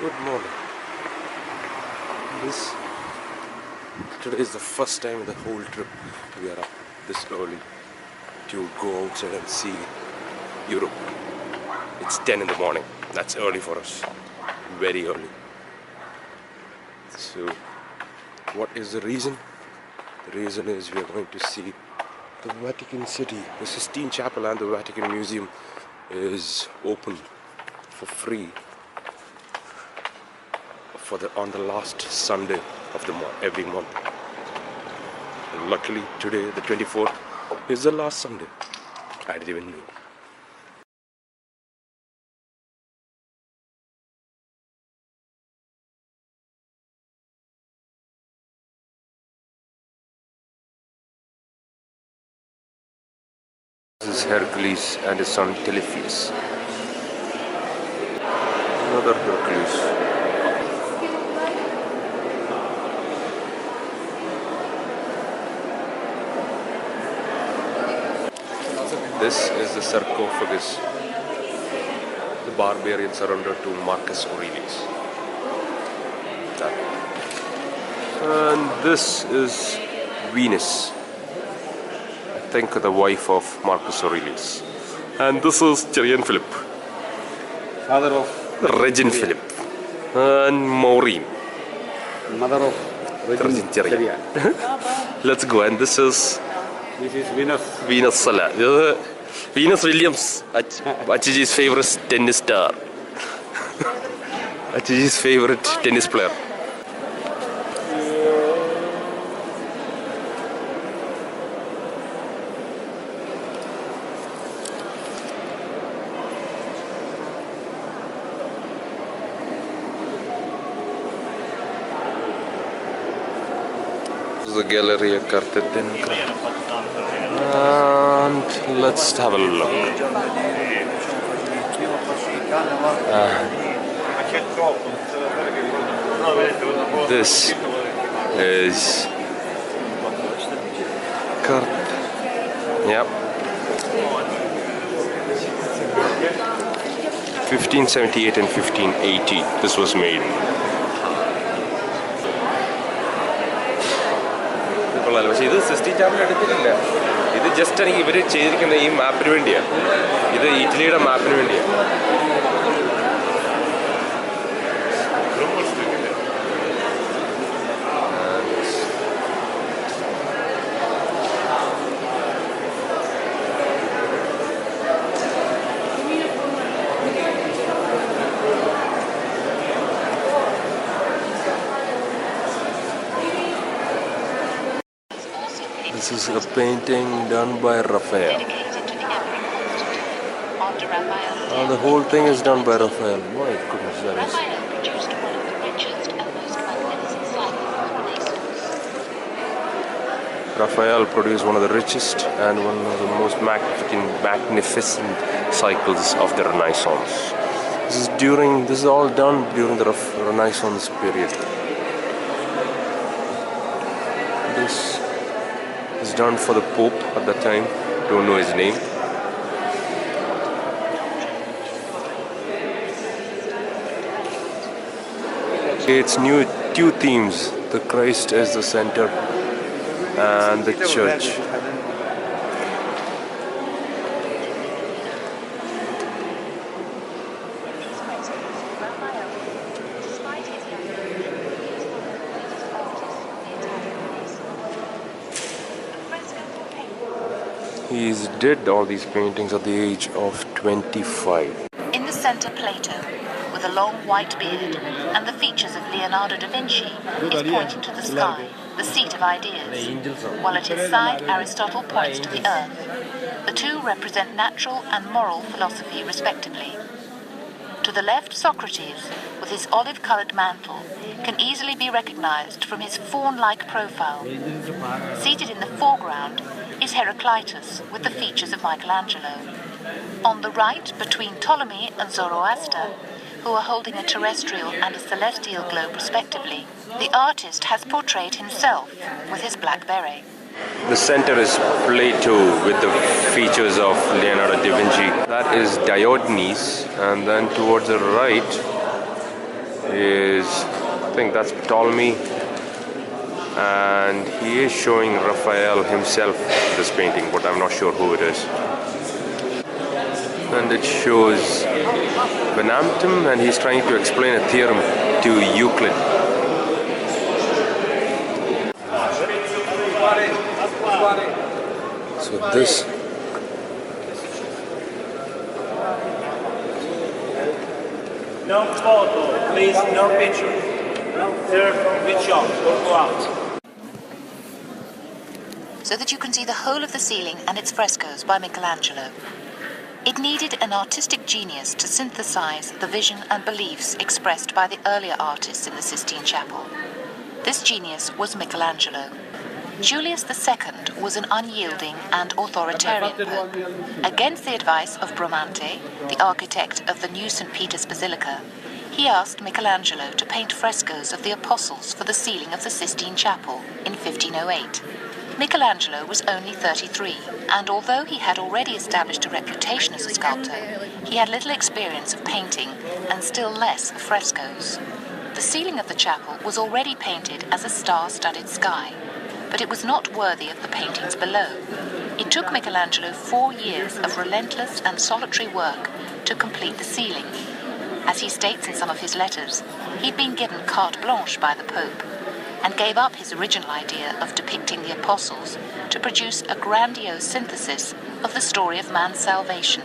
Good morning. Today is the first time in the whole trip we are up this early to go outside and see Europe. It's 10 in the morning. That's early for us. Very early. So, what is the reason? The reason is we are going to see the Vatican City. The Sistine Chapel and the Vatican Museum is open for free on the last Sunday of the month, every month. And luckily today, the 24th, is the last Sunday. I didn't even know. This is Hercules and his son Telephus. Another Hercules. This is the sarcophagus. The barbarian surrendered to Marcus Aurelius. And this is Venus. I think the wife of Marcus Aurelius. And this is Cherian Philip. Father of Regent Philip. And Maureen. Mother of Regent Cherian. Let's go. And this is Venus. Venus Sala. Venus Williams, Achiji's favorite tennis star. Achiji's favorite tennis player. This is the Galleria Cartedenca. And let's have a look. This is Yep. 1578 and 1580 this was made. പക്ഷേ ഇത് cysteine ചാപ്പിൽ എടുത്തിട്ടില്ല. ഇത് just ആണെങ്കിൽ ഇവർ ചെയ്തിരിക്കുന്ന ഈ മാപ്പിന് വേണ്ടിയാണ്. ഇത് ഇറ്റലിയുടെ മാപ്പിന് വേണ്ടിയാണ്. This is a painting done by Raphael. The whole thing is done by Raphael. My goodness, that is. Raphael produced one of the richest and one of the most magnificent cycles of the Renaissance. This is all done during the Renaissance period. This is done for the Pope at that time. Don't know his name. It's two themes. The Christ is the center and the church. He's did all these paintings at the age of 25. In the center, Plato, with a long white beard, and the features of Leonardo da Vinci, is pointing to the sky, the seat of ideas, while at his side Aristotle points to the earth. The two represent natural and moral philosophy respectively. To the left, Socrates, with his olive-coloured mantle, can easily be recognized from his faun-like profile. Seated in the foreground is Heraclitus, with the features of Michelangelo. On the right, between Ptolemy and Zoroaster, who are holding a terrestrial and a celestial globe respectively, the artist has portrayed himself with his black beret. The center is Plato with the features of Leonardo da Vinci. That is Diogenes, and then towards the right is, I think that's Ptolemy, and he is showing Raphael himself in this painting, but I'm not sure who it is. And it shows Benamtum, and he's trying to explain a theorem to Euclid. So this no photo, please, no picture. Third, with shot, don't go out. So that you can see the whole of the ceiling and its frescoes by Michelangelo. It needed an artistic genius to synthesize the vision and beliefs expressed by the earlier artists in the Sistine Chapel. This genius was Michelangelo. Julius II was an unyielding and authoritarian pope. Against the advice of Bramante, the architect of the new St. Peter's Basilica, he asked Michelangelo to paint frescoes of the Apostles for the ceiling of the Sistine Chapel in 1508. Michelangelo was only 33, and although he had already established a reputation as a sculptor, he had little experience of painting and still less of frescoes. The ceiling of the chapel was already painted as a star-studded sky, but it was not worthy of the paintings below. It took Michelangelo 4 years of relentless and solitary work to complete the ceiling. As he states in some of his letters, he'd been given carte blanche by the Pope and gave up his original idea of depicting the apostles to produce a grandiose synthesis of the story of man's salvation,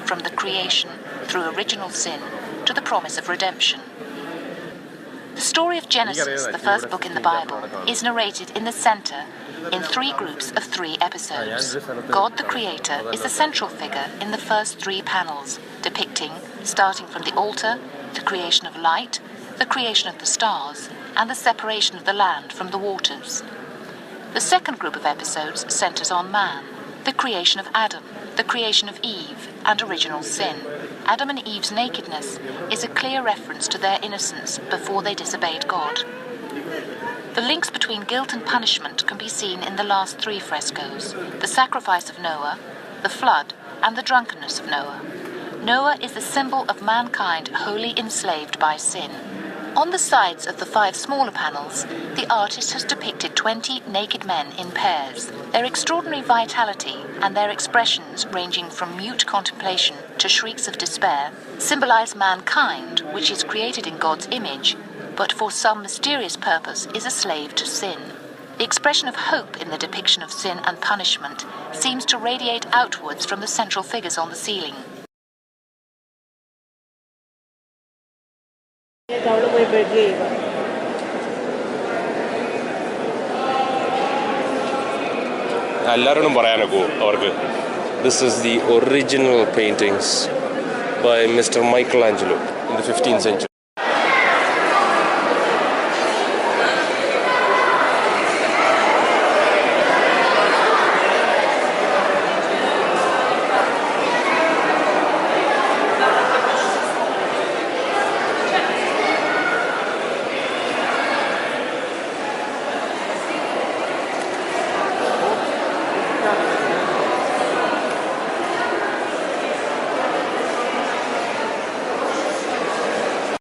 from the creation through original sin to the promise of redemption. The story of Genesis, the first book in the Bible, is narrated in the center in 3 groups of 3 episodes. God the Creator is the central figure in the first 3 panels, depicting, starting from the altar, the creation of light, the creation of the stars, and the separation of the land from the waters. The second group of episodes centers on man, the creation of Adam, the creation of Eve, and original sin. Adam and Eve's nakedness is a clear reference to their innocence before they disobeyed God. The links between guilt and punishment can be seen in the last 3 frescoes: the sacrifice of Noah, the flood, and the drunkenness of Noah. Noah is the symbol of mankind wholly enslaved by sin. On the sides of the 5 smaller panels, the artist has depicted 20 naked men in pairs. Their extraordinary vitality and their expressions, ranging from mute contemplation to shrieks of despair, symbolize mankind, which is created in God's image, but for some mysterious purpose is a slave to sin. The expression of hope in the depiction of sin and punishment seems to radiate outwards from the central figures on the ceiling. This is the original paintings by Mr. Michelangelo in the 15th century.